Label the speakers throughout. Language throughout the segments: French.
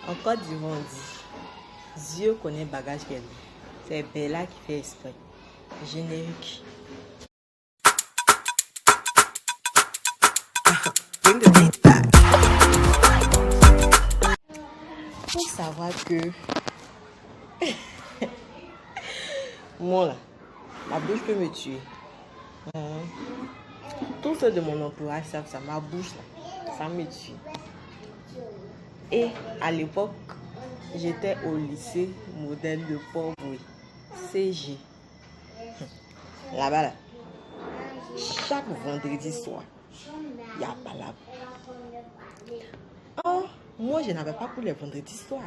Speaker 1: En Côte d'Ivoire, on dit Dieu connaît le bagage qu'elle a. C'est Bella qui fait exprès. Générique. Faut savoir que moi là, ma bouche peut me tuer. Tous ceux de mon entourage savent ça, ma bouche là, ça me tue. Et à l'époque, j'étais au lycée modèle de Port-Bouilly, CG. Là-bas, là, chaque vendredi soir, il y a palabre. Oh, moi, je n'avais pas pour les vendredis soirs.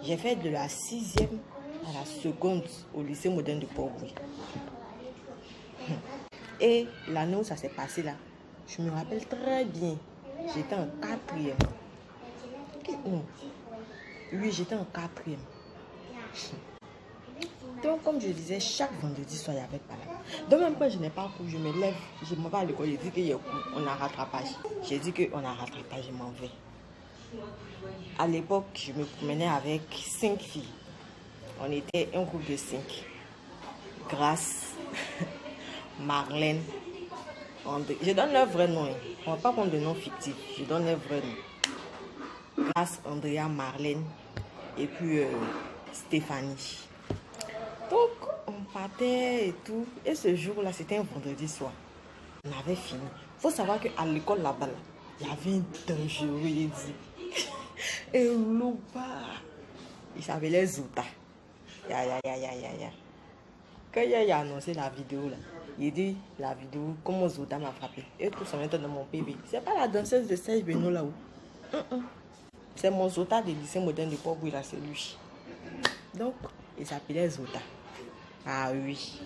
Speaker 1: J'ai fait de la 6e à la 2e au lycée moderne de Port-Bouilly. Et l'année où ça s'est passé là, je me rappelle très bien. J'étais en 4e. Oui, j'étais en 4e. Donc, comme je disais, chaque vendredi soir, il y avait palabre. Donc, même quand je n'ai pas cours, je me lève, je m'en vais à l'école, je dis qu'il y a cours, on a rattrapage. J'ai dit qu'on a rattrapage, je m'en vais. À l'époque, je me promenais avec 5 filles. On était un groupe de 5. Grâce, Marlène, André. Je donne leur vrai nom. On ne va pas prendre de nom fictif. Je donne leur vrai nom. Grâce, Andrea, Marlène et puis Stéphanie. Donc, on partait et tout. Et ce jour-là, c'était un vendredi soir. On avait fini. Il faut savoir qu'à l'école là-bas, il y avait un dangereux, il dit. Et Louba, il s'appelait Zouta. Quand il a annoncé la vidéo, là, il dit la vidéo, comment Zouta m'a frappé. Et tout ça maintenant dans mon PV. C'est pas la danseuse de Serge Benoît là-haut. C'est mon Zouta du lycée moderne de Port-Bouilly, là, c'est lui. Donc, il s'appelait Zouta. Ah oui.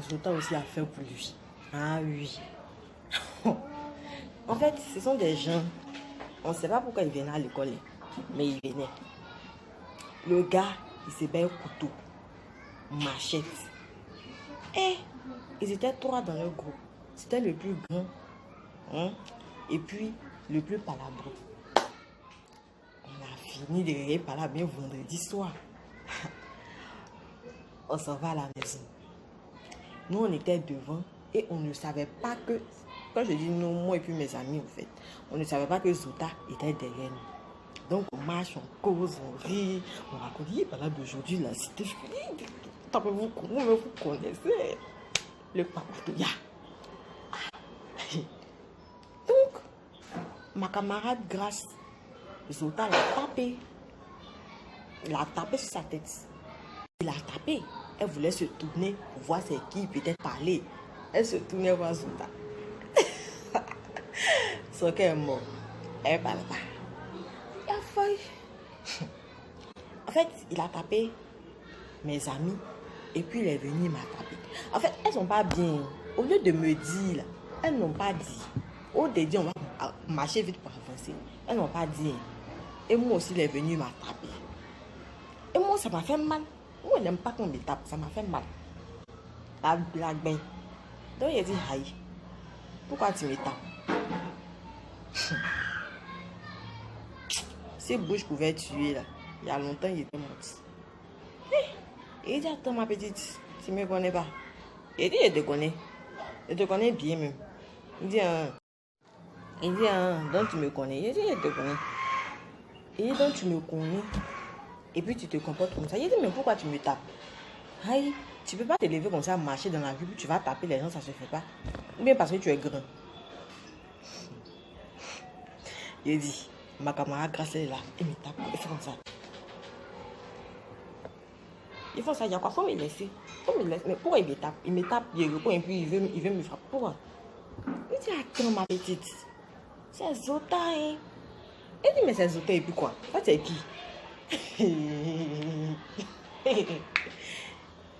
Speaker 1: Zouta aussi a fait pour lui. Ah oui. En fait, ce sont des gens, on ne sait pas pourquoi ils venaient à l'école, mais ils venaient. Le gars, il s'est mis un couteau, machette. Et ils étaient 3 dans leur groupe. C'était le plus grand, et puis le plus palabreux. On a fini de rire palabrer vendredi soir. On s'en va à la maison. Nous, on était devant et on ne savait pas que... Quand je dis nous, moi et puis mes amis, en fait, on ne savait pas que Zouta était derrière nous. Donc, on marche, on cause, on rit, on raconte. Il est pas là d'aujourd'hui, la cité. Je dis, vous connaissez le papatouya. Donc, ma camarade Grâce, Zouta l'a tapé. Il a tapé sur sa tête. Il a tapé. Elle voulait se tourner pour voir c'est qui, peut-être parler. Elle se tournait voir Zouta. Sauf qu'elle est morte. Elle ne parle pas. Il a failli. En fait, il a tapé mes amis. Et puis il est venu, il m'a tapé. En fait, elles ne sont pas bien. Au lieu de me dire, elles n'ont pas dit. Au début, on va marcher vite pour avancer. Elles n'ont pas dit. Et moi aussi, il est venu, il m'a tapé. Et moi, ça m'a fait mal. Moi, je n'aime pas qu'on me tape. Ça m'a fait mal. La blague, ben. Donc, il a dit, aïe. Pourquoi tu me tapes? Si Bouche pouvait tuer, là, il y a longtemps, il était mort. Il dit, attends, ma petite, tu ne me connais pas. Il dit, je te connais. Je te connais bien même. Il dit, donc tu me connais. Il dit, je te connais. Il dit, donc tu me connais. Et puis tu te comportes comme ça. Il dit, mais pourquoi tu me tapes? Aïe, tu ne peux pas te lever comme ça, marcher dans la rue, puis tu vas taper les gens, ça ne se fait pas. Ou bien parce que tu es grand. Il dit, ma camarade Grâce est là, il me tape, il fait comme ça. Ils font ça, il y a quoi? Faut me laisser. Mais pourquoi il me tape? Il me tape, il répond et puis il veut me frapper. Pourquoi? Il dit, attends ma petite, c'est Zouta, hein? Il dit, mais c'est Zouta et puis quoi? Ça c'est qui?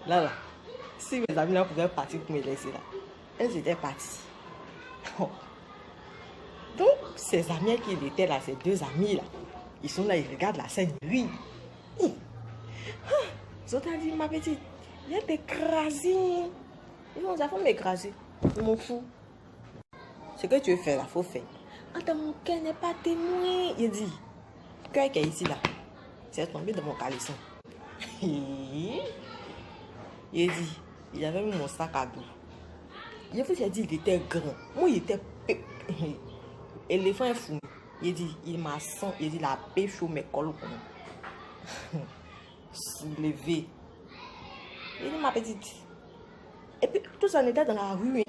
Speaker 1: Là, si mes amis là pouvaient partir pour me laisser là, elles étaient parties. Donc, ces amis qui étaient là, ces 2 amis là, ils sont là, ils regardent la scène, lui. Zouta dit, ma petite, il y a des crasés. Ils vont m'écraser. Je m'en fous. Ce que tu veux faire là, il faut faire. Attends, mon cœur n'est pas témoin. Il dit, le cœur qui est ici, là, c'est tombé dans mon caleçon. Il dit, il avait mis mon sac à dos. Je vous ai dit, il était grand. Moi, il était éléphant est fou. Il dit, il m'a senti, il dit, la pêche au mes cols. Soulevé. Il dit, ma petite. Et puis, tout ça, on était dans la rue.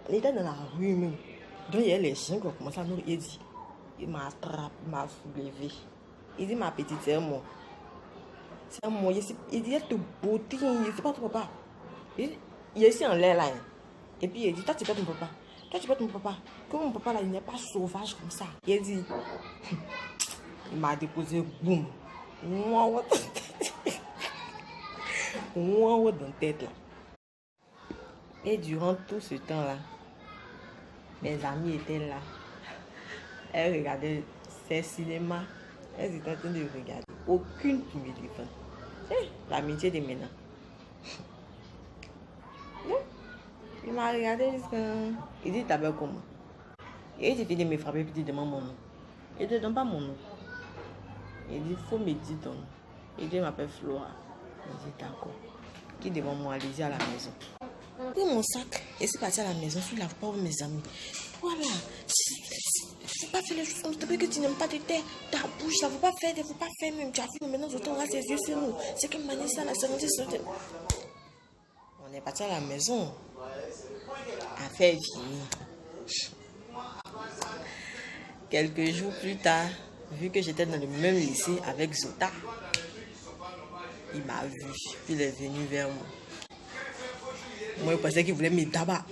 Speaker 1: On était dans la rue, même. Donc, il y a les chiens qui ont commencé à nous. Il dit, il m'a attrapé, il m'a soulevé. Il dit, ma petite, c'est moi. C'est moi. Il dit, il est tout beauté. Il ne sait pas ton papa. Il est ici en l'air, là. Et puis, il dit, toi, tu peux être mon papa. Toi, tu peux être mon papa. Que mon papa, là, il n'est pas sauvage comme ça. Il dit, il m'a déposé, boum. Wow, wow, dans la tête, là. Et durant tout ce temps-là, mes amis étaient là. Elles regardaient ces cinémas. Elles étaient en train de regarder. Aucune pour me défendre. L'amitié de maintenant. Il m'a regardé jusqu'à... Il dit, t'appelles comment? Et il dit, de me frapper, puis il demande mon nom. Il ne te donne pas mon nom. Il dit, faut me dire ton nom. Il dit, il m'appelle Flora. Il dit, d'accord. Qui devant moi, allez-y à la maison. Pris mon sac et c'est parti à la maison. Je ne lave pas mes amis. Voilà. Il ne faut pas faire les choses comme ça. Que tu n'aimes pas te taire. Ta bouche, ça ne faut pas faire. Il ne faut pas faire même. Tu as vu maintenant, on a ses yeux sur nous. C'est comme Manissa, la seconde. On est parti à la maison. Affaire finie. Quelques jours plus tard, vu que j'étais dans le même lycée avec Zota, il m'a vu. Il est venu vers moi. Moi, je pensais qu'il voulait me tabac.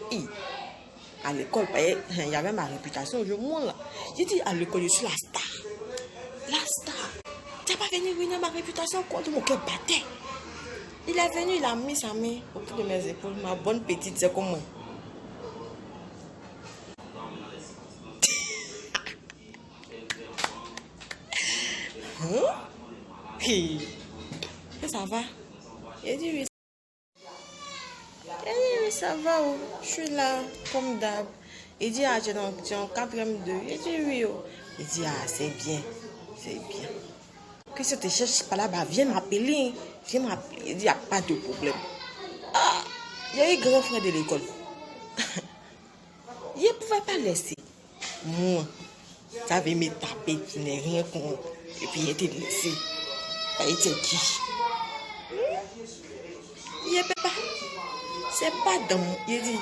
Speaker 1: À l'école, il y avait ma réputation. Je monte là. J'ai dit à l'école, je suis la star. La star. Tu n'as pas venu ruiner ma réputation contre mon cœur battait. Il est venu, il a mis sa main autour de mes épaules. Ma bonne petite, c'est comme moi. Et ça va? Il dit oui. Oui, ça va, oh. Je suis là, comme d'hab. Il dit, ah, tu es en 4e 2. Il dit, oui, oh. Il dit, ah, c'est bien, c'est bien. Que si tu te cherches pas là-bas, viens m'appeler. Viens m'appeler. Il dit, il n'y a pas de problème. Ah, il y a eu grand frère de l'école. Il ne pouvait pas laisser. Moi, ça avait me taper, tu n'es rien contre. Et puis, il était laissé. Il était qui? Il ne peut pas. C'est pas dans mon... Il dit,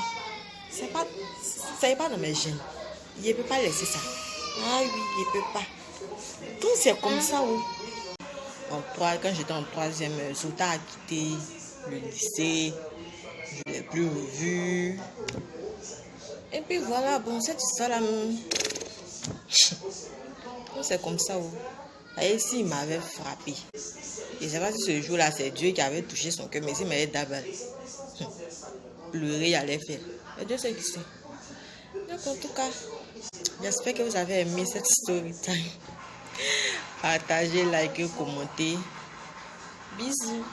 Speaker 1: c'est pas dans mes gènes. Il ne peut pas laisser ça. Ah oui, il ne peut pas. Tout c'est comme ça, oui. Quand j'étais en 3e, Zota a quitté le lycée. Je ne l'ai plus revu. Et puis voilà, bon, cette histoire-là, c'est comme ça, oui. Et si il m'avait frappé, je ne sais pas si ce jour-là, c'est Dieu qui avait touché son cœur, mais s'il m'avait d'abord pleurer, il allait faire. Et Dieu sait qui c'est. Donc, en tout cas, j'espère que vous avez aimé cette story time. Partagez, likez, commentez. Bisous.